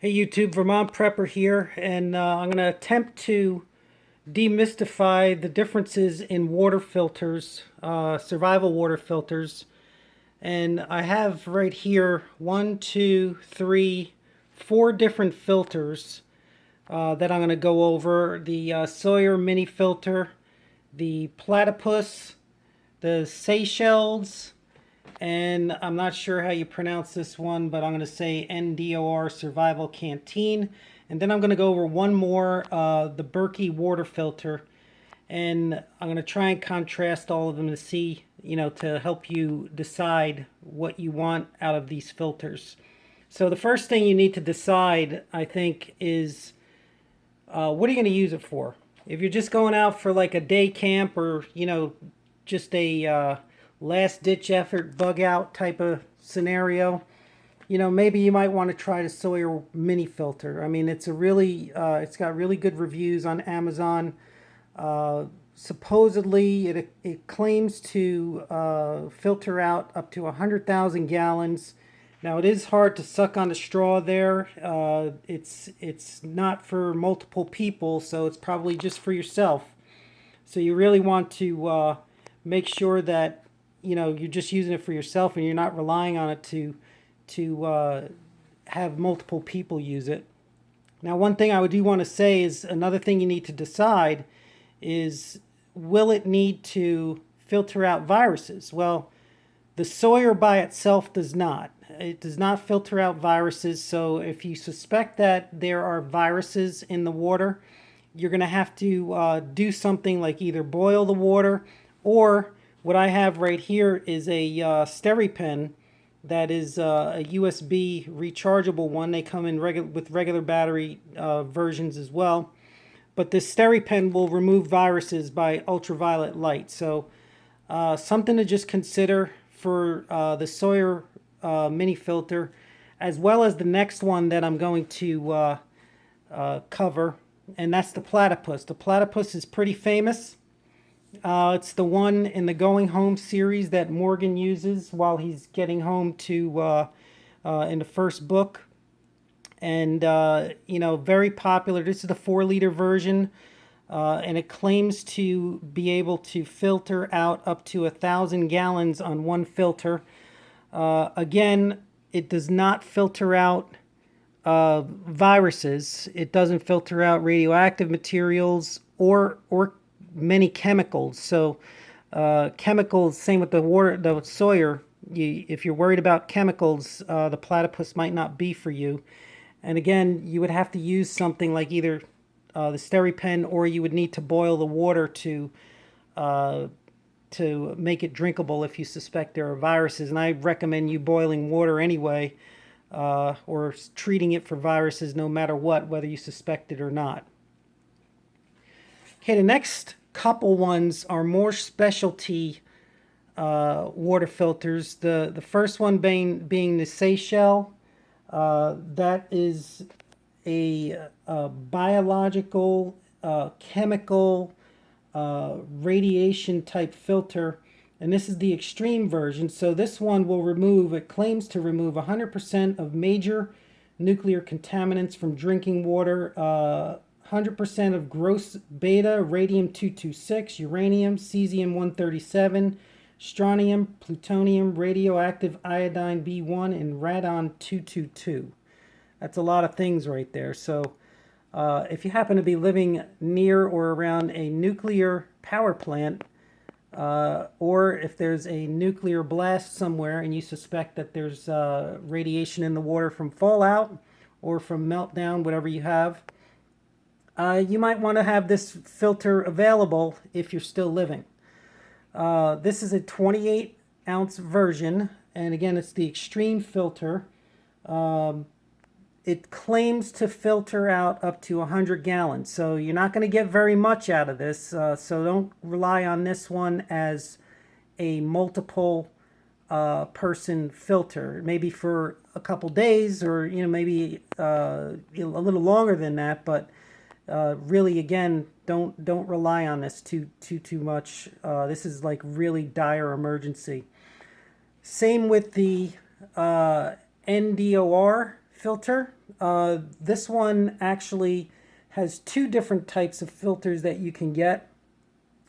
Hey YouTube, Vermont Prepper here, and I'm going to attempt to demystify the differences in water filters, survival water filters. And I have right here one, two, three, four different filters that I'm going to go over. The Sawyer mini filter, the platypus, the Seychelles, and I'm not sure how you pronounce this one, but I'm going to say NDOR Survival Canteen. And then I'm going to go over one more, the Berkey water filter. And I'm going to try and contrast all of them to see, to help you decide what you want out of these filters. So the first thing you need to decide, I think, is what are you going to use it for? If you're just going out for like a day camp or, just a last ditch effort bug out type of scenario, maybe you might want to try the Sawyer mini filter. I mean, it's got really good reviews on Amazon. Supposedly, it claims to filter out up to 100,000 gallons. Now, it is hard to suck on a straw there. It's not for multiple people, so it's probably just for yourself. So you really want to make sure that you're just using it for yourself and you're not relying on it to have multiple people use it. Now, one thing I do want to say is another thing you need to decide is, will it need to filter out viruses? Well, the Sawyer by itself does not. It does not filter out viruses. So if you suspect that there are viruses in the water, you're going to have to do something like either boil the water, or what I have right here is a SteriPen that is a USB rechargeable one. They come in with regular battery versions as well. But this SteriPen will remove viruses by ultraviolet light. So something to just consider for the Sawyer mini filter, as well as the next one that I'm going to cover, and that's the platypus. The platypus is pretty famous. It's the one in the Going Home series that Morgan uses while he's getting home to in the first book. And, very popular. This is the 4-liter version, and it claims to be able to filter out up to 1,000 gallons on one filter. Again, it does not filter out viruses. It doesn't filter out radioactive materials or many chemicals. So chemicals, same with the Sawyer. If you're worried about chemicals, the platypus might not be for you. And again, you would have to use something like either the SteriPen, or you would need to boil the water to make it drinkable if you suspect there are viruses. And I recommend you boiling water anyway, or treating it for viruses no matter what, whether you suspect it or not. Okay, the next couple ones are more specialty water filters. The first one being the Seychelles. That is a biological, chemical, radiation type filter, and this is the extreme version. So this one will remove, it claims to remove 100% of major nuclear contaminants from drinking water, 100% of gross beta, radium-226, uranium, cesium-137, strontium, plutonium, radioactive iodine B1, and radon-222. That's a lot of things right there. So if you happen to be living near or around a nuclear power plant, or if there's a nuclear blast somewhere and you suspect that there's radiation in the water from fallout or from meltdown, whatever you have, you might want to have this filter available if you're still living. This is a 28-ounce version, and again, it's the extreme filter. It claims to filter out up to 100 gallons, so you're not going to get very much out of this, so don't rely on this one as a multiple person filter. Maybe for a couple days, or maybe a little longer than that, but really, again, don't rely on this too much. This is like really dire emergency. Same with the NDOR filter. This one actually has two different types of filters that you can get,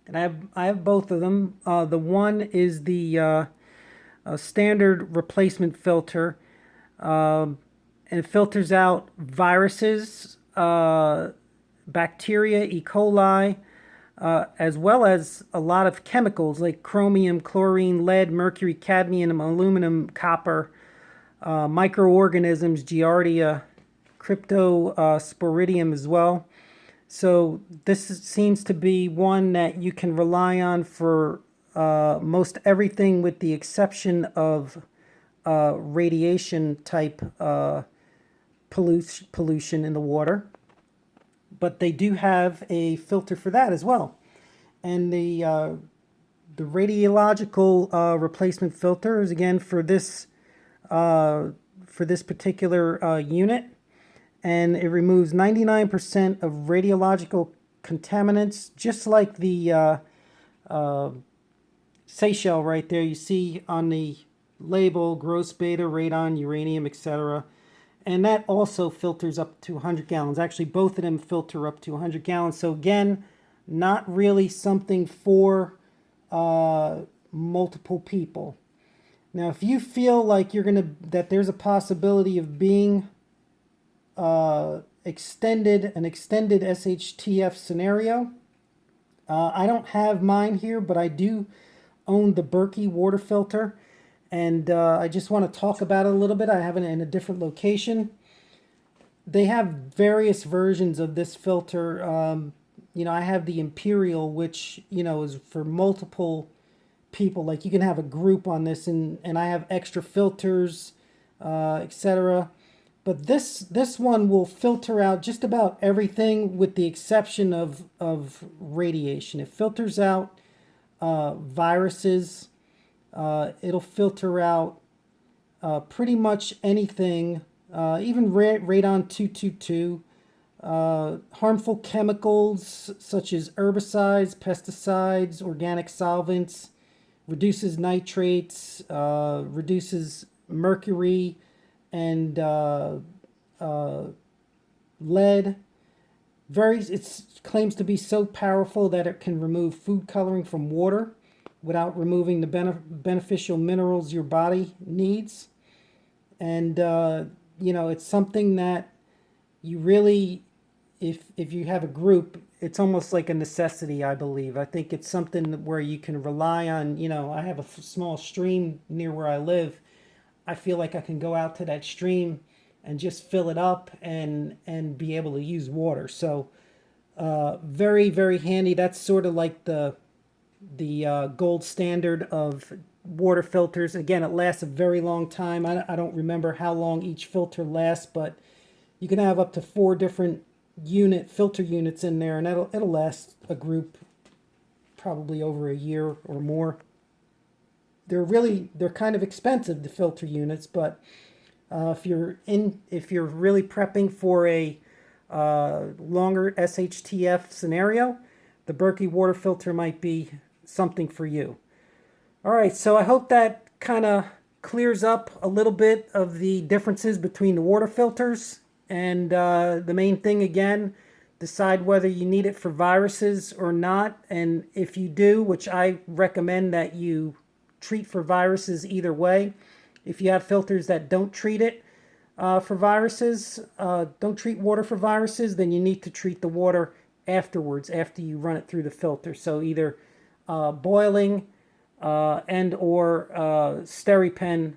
and I have both of them. The one is the standard replacement filter, and it filters out viruses, bacteria, E. coli, as well as a lot of chemicals like chromium, chlorine, lead, mercury, cadmium, aluminum, copper, microorganisms, Giardia, cryptosporidium as well. So seems to be one that you can rely on for most everything, with the exception of radiation type pollution in the water. But they do have a filter for that as well. And the radiological replacement filter is again for this particular unit, and it removes 99% of radiological contaminants, just like the Seychelles right there. You see on the label gross beta, radon, uranium, etc. And that also filters up to 100 gallons. Actually, both of them filter up to 100 gallons. So again, not really something for multiple people. Now, if you feel like that there's a possibility of being an extended SHTF scenario, I don't have mine here, but I do own the Berkey water filter, and I just want to talk about it a little bit. I have it in a different location. They have various versions of this filter. I have the Imperial, which is for multiple people. Like, you can have a group on this, and I have extra filters, etc. But this one will filter out just about everything, with the exception of radiation. It filters out viruses. It'll filter out pretty much anything, even radon 222. Harmful chemicals such as herbicides, pesticides, organic solvents, reduces nitrates, reduces mercury and lead. It claims to be so powerful that it can remove food coloring from water without removing the beneficial minerals your body needs. And it's something that you really, if you have a group, it's almost like a necessity, I believe. I think it's something where you can rely on. I have a small stream near where I live. I feel like I can go out to that stream and just fill it up and be able to use water. So very, very handy. That's sort of like the gold standard of water filters. Again, it lasts a very long time. I don't remember how long each filter lasts, but you can have up to 4 different filter units in there, and it'll last a group probably over a year or more. They're kind of expensive, the filter units, but if you're really prepping for a longer SHTF scenario, the Berkey water filter might be something for you. All right, so I hope that kind of clears up a little bit of the differences between the water filters. And the main thing, again, decide whether you need it for viruses or not. And if you do, which I recommend that you treat for viruses either way. If you have filters that don't treat it for viruses, don't treat water for viruses, then you need to treat the water afterwards, after you run it through the filter. So either boiling and or SteriPen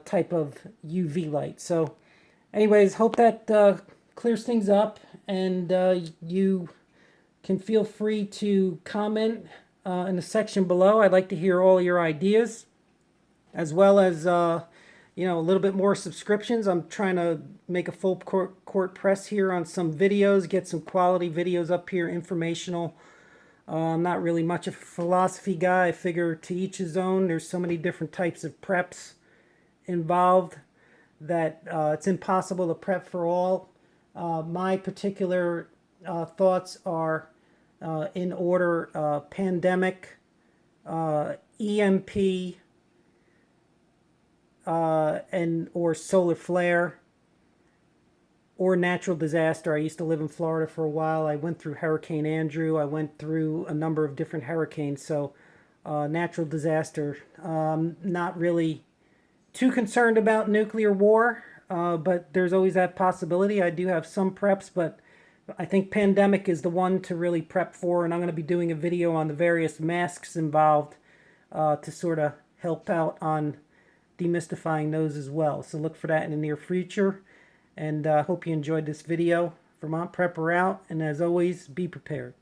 type of UV light. So anyways, hope that clears things up, and you can feel free to comment in the section below. I'd like to hear all your ideas, as well as a little bit more subscriptions. I'm trying to make a full court press here on some videos, get some quality videos up here, informational. I'm not really much of a philosophy guy. I figure to each his own. There's so many different types of preps involved that it's impossible to prep for all. My particular thoughts are in order: pandemic, EMP, and or solar flare, or natural disaster. I used to live in Florida for a while. I went through Hurricane Andrew. I went through a number of different hurricanes. So, natural disaster. Not really too concerned about nuclear war, but there's always that possibility. I do have some preps, but I think pandemic is the one to really prep for, and I'm going to be doing a video on the various masks involved to sort of help out on demystifying those as well. So look for that in the near future, and hope you enjoyed this video. Vermont Prepper out, and as always, be prepared.